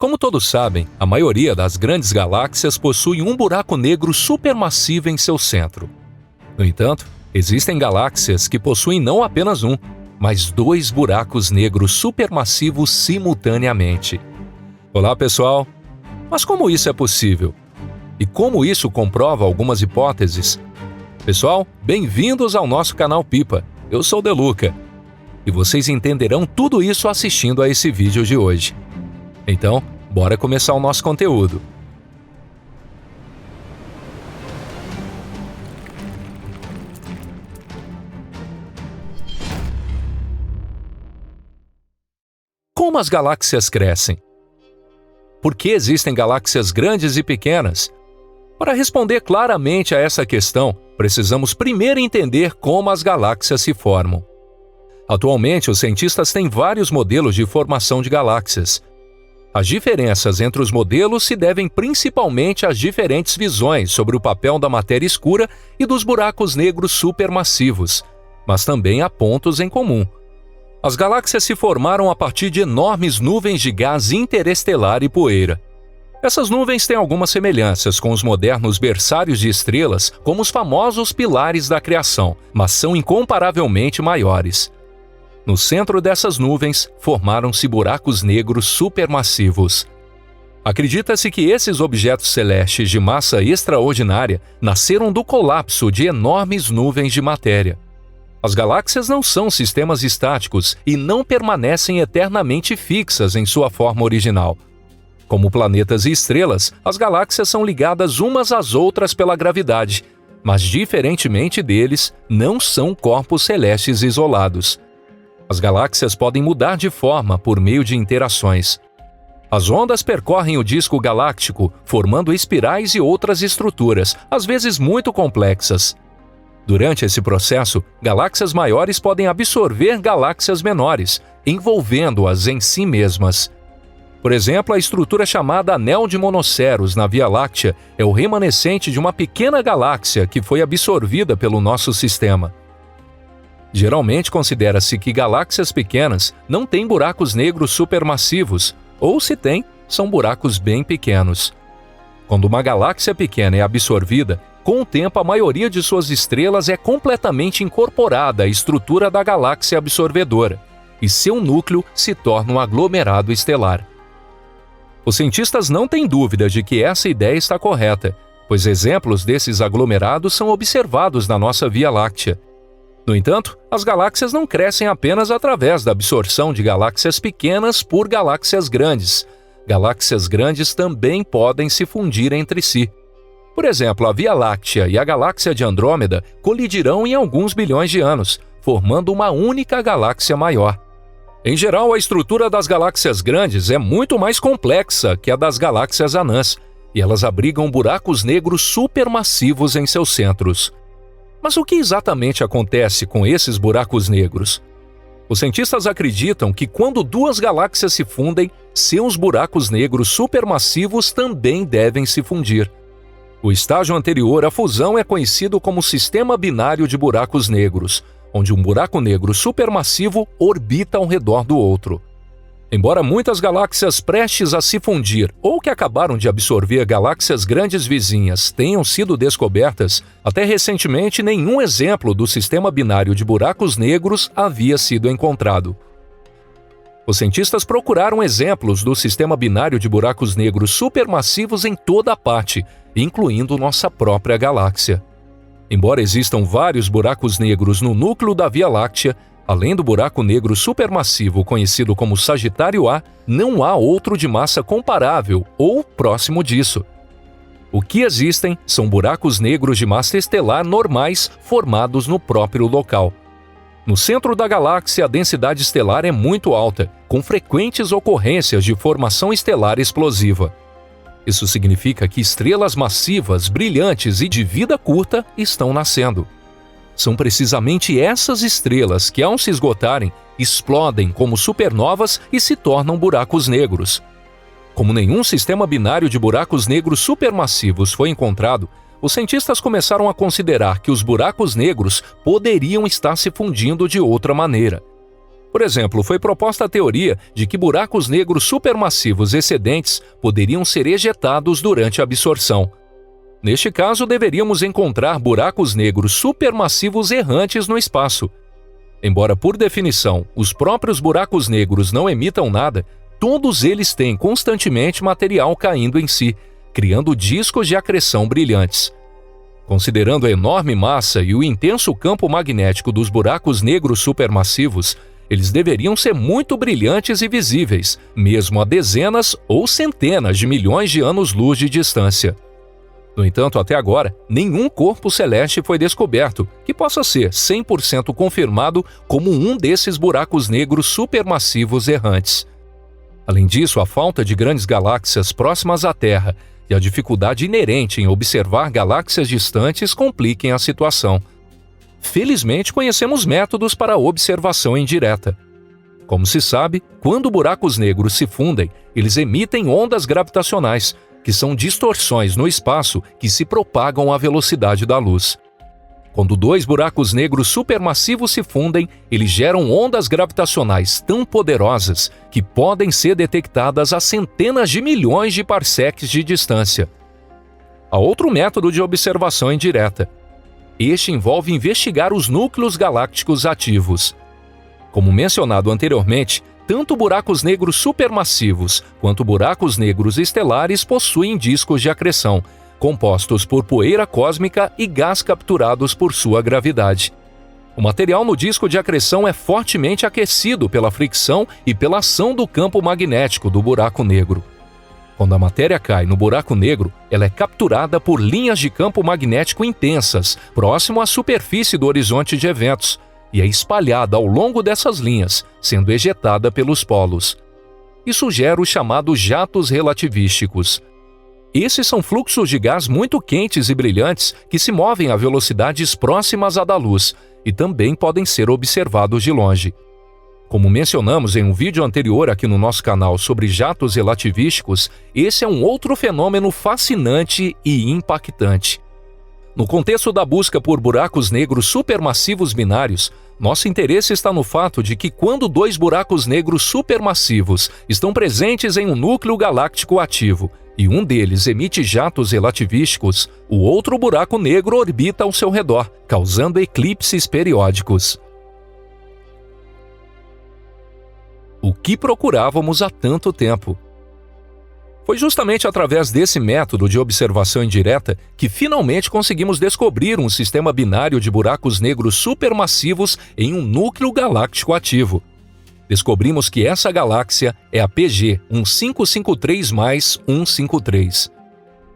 Como todos sabem, a maioria das grandes galáxias possui um buraco negro supermassivo em seu centro. No entanto, existem galáxias que possuem não apenas um, mas 2 buracos negros supermassivos simultaneamente. Olá, pessoal! Mas como isso é possível? E como isso comprova algumas hipóteses? Pessoal, bem-vindos ao nosso canal Pipa. Eu sou o Deluca. E vocês entenderão tudo isso assistindo a esse vídeo de hoje. Então, bora começar o nosso conteúdo. Como as galáxias crescem? Por que existem galáxias grandes e pequenas? Para responder claramente a essa questão, precisamos primeiro entender como as galáxias se formam. Atualmente, os cientistas têm vários modelos de formação de galáxias. As diferenças entre os modelos se devem principalmente às diferentes visões sobre o papel da matéria escura e dos buracos negros supermassivos, mas também há pontos em comum. As galáxias se formaram a partir de enormes nuvens de gás interestelar e poeira. Essas nuvens têm algumas semelhanças com os modernos berçários de estrelas, como os famosos pilares da criação, mas são incomparavelmente maiores. No centro dessas nuvens, formaram-se buracos negros supermassivos. Acredita-se que esses objetos celestes de massa extraordinária nasceram do colapso de enormes nuvens de matéria. As galáxias não são sistemas estáticos e não permanecem eternamente fixas em sua forma original. Como planetas e estrelas, as galáxias são ligadas umas às outras pela gravidade, mas, diferentemente deles, não são corpos celestes isolados. As galáxias podem mudar de forma por meio de interações. As ondas percorrem o disco galáctico, formando espirais e outras estruturas, às vezes muito complexas. Durante esse processo, galáxias maiores podem absorver galáxias menores, envolvendo-as em si mesmas. Por exemplo, a estrutura chamada Anel de Monoceros na Via Láctea é o remanescente de uma pequena galáxia que foi absorvida pelo nosso sistema. Geralmente considera-se que galáxias pequenas não têm buracos negros supermassivos, ou se têm, são buracos bem pequenos. Quando uma galáxia pequena é absorvida, com o tempo a maioria de suas estrelas é completamente incorporada à estrutura da galáxia absorvedora, e seu núcleo se torna um aglomerado estelar. Os cientistas não têm dúvida de que essa ideia está correta, pois exemplos desses aglomerados são observados na nossa Via Láctea. No entanto, as galáxias não crescem apenas através da absorção de galáxias pequenas por galáxias grandes. Galáxias grandes também podem se fundir entre si. Por exemplo, a Via Láctea e a galáxia de Andrômeda colidirão em alguns bilhões de anos, formando uma única galáxia maior. Em geral, a estrutura das galáxias grandes é muito mais complexa que a das galáxias anãs, e elas abrigam buracos negros supermassivos em seus centros. Mas o que exatamente acontece com esses buracos negros? Os cientistas acreditam que quando 2 galáxias se fundem, seus buracos negros supermassivos também devem se fundir. O estágio anterior à fusão é conhecido como sistema binário de buracos negros, onde um buraco negro supermassivo orbita ao redor do outro. Embora muitas galáxias prestes a se fundir ou que acabaram de absorver galáxias grandes vizinhas tenham sido descobertas, até recentemente nenhum exemplo do sistema binário de buracos negros havia sido encontrado. Os cientistas procuraram exemplos do sistema binário de buracos negros supermassivos em toda a parte, incluindo nossa própria galáxia. Embora existam vários buracos negros no núcleo da Via Láctea, além do buraco negro supermassivo conhecido como Sagitário A, não há outro de massa comparável ou próximo disso. O que existem são buracos negros de massa estelar normais formados no próprio local. No centro da galáxia, a densidade estelar é muito alta, com frequentes ocorrências de formação estelar explosiva. Isso significa que estrelas massivas, brilhantes e de vida curta estão nascendo. São precisamente essas estrelas que, ao se esgotarem, explodem como supernovas e se tornam buracos negros. Como nenhum sistema binário de buracos negros supermassivos foi encontrado, os cientistas começaram a considerar que os buracos negros poderiam estar se fundindo de outra maneira. Por exemplo, foi proposta a teoria de que buracos negros supermassivos excedentes poderiam ser ejetados durante a absorção. Neste caso, deveríamos encontrar buracos negros supermassivos errantes no espaço. Embora, por definição, os próprios buracos negros não emitam nada, todos eles têm constantemente material caindo em si, criando discos de acreção brilhantes. Considerando a enorme massa e o intenso campo magnético dos buracos negros supermassivos, eles deveriam ser muito brilhantes e visíveis, mesmo a dezenas ou centenas de milhões de anos-luz de distância. No entanto, até agora, nenhum corpo celeste foi descoberto que possa ser 100% confirmado como um desses buracos negros supermassivos errantes. Além disso, a falta de grandes galáxias próximas à Terra e a dificuldade inerente em observar galáxias distantes compliquem a situação. Felizmente, conhecemos métodos para a observação indireta. Como se sabe, quando buracos negros se fundem, eles emitem ondas gravitacionais, que são distorções no espaço que se propagam à velocidade da luz. Quando dois buracos negros supermassivos se fundem, eles geram ondas gravitacionais tão poderosas que podem ser detectadas a centenas de milhões de parsecs de distância. Há outro método de observação indireta. Este envolve investigar os núcleos galácticos ativos. Como mencionado anteriormente, tanto buracos negros supermassivos quanto buracos negros estelares possuem discos de acreção, compostos por poeira cósmica e gás capturados por sua gravidade. O material no disco de acreção é fortemente aquecido pela fricção e pela ação do campo magnético do buraco negro. Quando a matéria cai no buraco negro, ela é capturada por linhas de campo magnético intensas, próximo à superfície do horizonte de eventos, e é espalhada ao longo dessas linhas, sendo ejetada pelos polos. Isso gera os chamados jatos relativísticos. Esses são fluxos de gás muito quentes e brilhantes que se movem a velocidades próximas à da luz e também podem ser observados de longe. Como mencionamos em um vídeo anterior aqui no nosso canal sobre jatos relativísticos, esse é um outro fenômeno fascinante e impactante. No contexto da busca por buracos negros supermassivos binários, nosso interesse está no fato de que quando dois buracos negros supermassivos estão presentes em um núcleo galáctico ativo e um deles emite jatos relativísticos, o outro buraco negro orbita ao seu redor, causando eclipses periódicos. O que procurávamos há tanto tempo? Foi justamente através desse método de observação indireta que finalmente conseguimos descobrir um sistema binário de buracos negros supermassivos em um núcleo galáctico ativo. Descobrimos que essa galáxia é a PG 1553+153.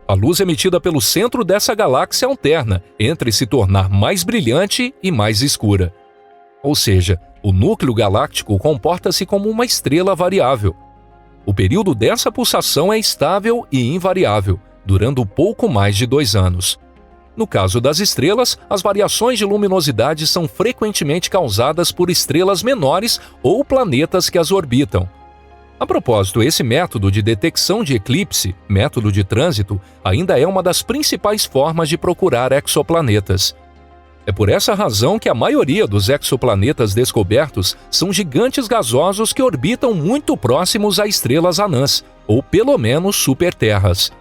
A luz emitida pelo centro dessa galáxia alterna entre se tornar mais brilhante e mais escura. Ou seja, o núcleo galáctico comporta-se como uma estrela variável. O período dessa pulsação é estável e invariável, durando pouco mais de 2 anos. No caso das estrelas, as variações de luminosidade são frequentemente causadas por estrelas menores ou planetas que as orbitam. A propósito, esse método de detecção de eclipse, método de trânsito, ainda é uma das principais formas de procurar exoplanetas. É por essa razão que a maioria dos exoplanetas descobertos são gigantes gasosos que orbitam muito próximos a estrelas anãs, ou pelo menos superterras.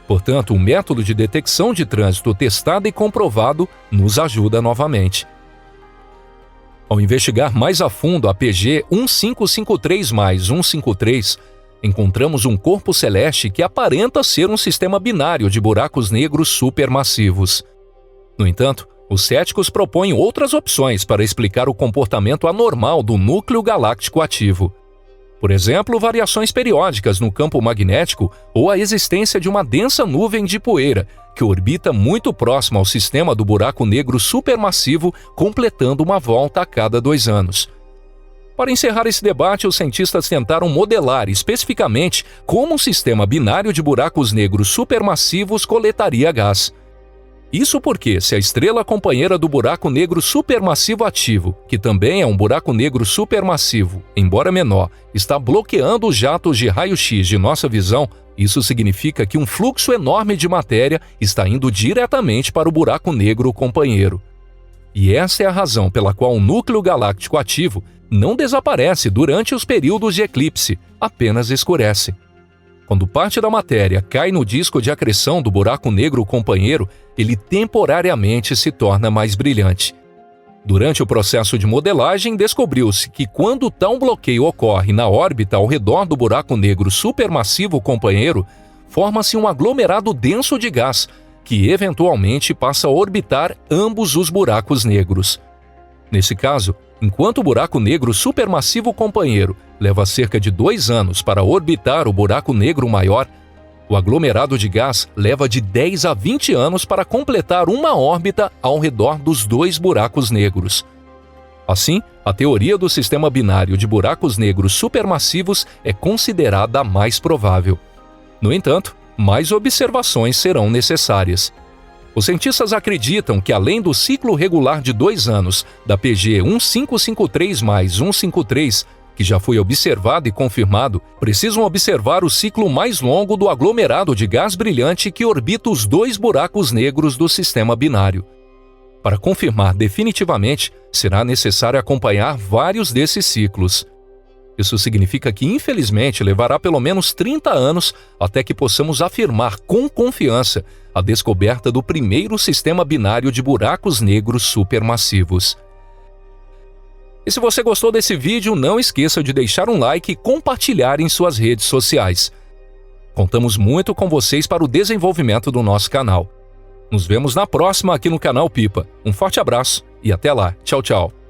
Portanto, o método de detecção de trânsito testado e comprovado nos ajuda novamente. Ao investigar mais a fundo a PG 1553+153, encontramos um corpo celeste que aparenta ser um sistema binário de buracos negros supermassivos. No entanto, os céticos propõem outras opções para explicar o comportamento anormal do núcleo galáctico ativo. Por exemplo, variações periódicas no campo magnético ou a existência de uma densa nuvem de poeira que orbita muito próximo ao sistema do buraco negro supermassivo, completando uma volta a cada 2 anos. Para encerrar esse debate, os cientistas tentaram modelar especificamente como um sistema binário de buracos negros supermassivos coletaria gás. Isso porque, se a estrela companheira do buraco negro supermassivo ativo, que também é um buraco negro supermassivo, embora menor, está bloqueando os jatos de raio-x de nossa visão, isso significa que um fluxo enorme de matéria está indo diretamente para o buraco negro companheiro. E essa é a razão pela qual o núcleo galáctico ativo não desaparece durante os períodos de eclipse, apenas escurece. Quando parte da matéria cai no disco de acreção do buraco negro companheiro, ele temporariamente se torna mais brilhante. Durante o processo de modelagem, descobriu-se que quando tal bloqueio ocorre na órbita ao redor do buraco negro supermassivo companheiro, forma-se um aglomerado denso de gás, que eventualmente passa a orbitar ambos os buracos negros. Nesse caso, enquanto o buraco negro supermassivo companheiro leva cerca de 2 anos para orbitar o buraco negro maior, o aglomerado de gás leva de 10 a 20 anos para completar uma órbita ao redor dos 2 buracos negros. Assim, a teoria do sistema binário de buracos negros supermassivos é considerada a mais provável. No entanto, mais observações serão necessárias. Os cientistas acreditam que, além do ciclo regular de 2 anos da PG 1553+153, que já foi observado e confirmado, precisam observar o ciclo mais longo do aglomerado de gás brilhante que orbita os 2 buracos negros do sistema binário. Para confirmar definitivamente, será necessário acompanhar vários desses ciclos. Isso significa que, infelizmente, levará pelo menos 30 anos até que possamos afirmar com confiança a descoberta do primeiro sistema binário de buracos negros supermassivos. E se você gostou desse vídeo, não esqueça de deixar um like e compartilhar em suas redes sociais. Contamos muito com vocês para o desenvolvimento do nosso canal. Nos vemos na próxima aqui no canal Pipa. Um forte abraço e até lá. Tchau, tchau.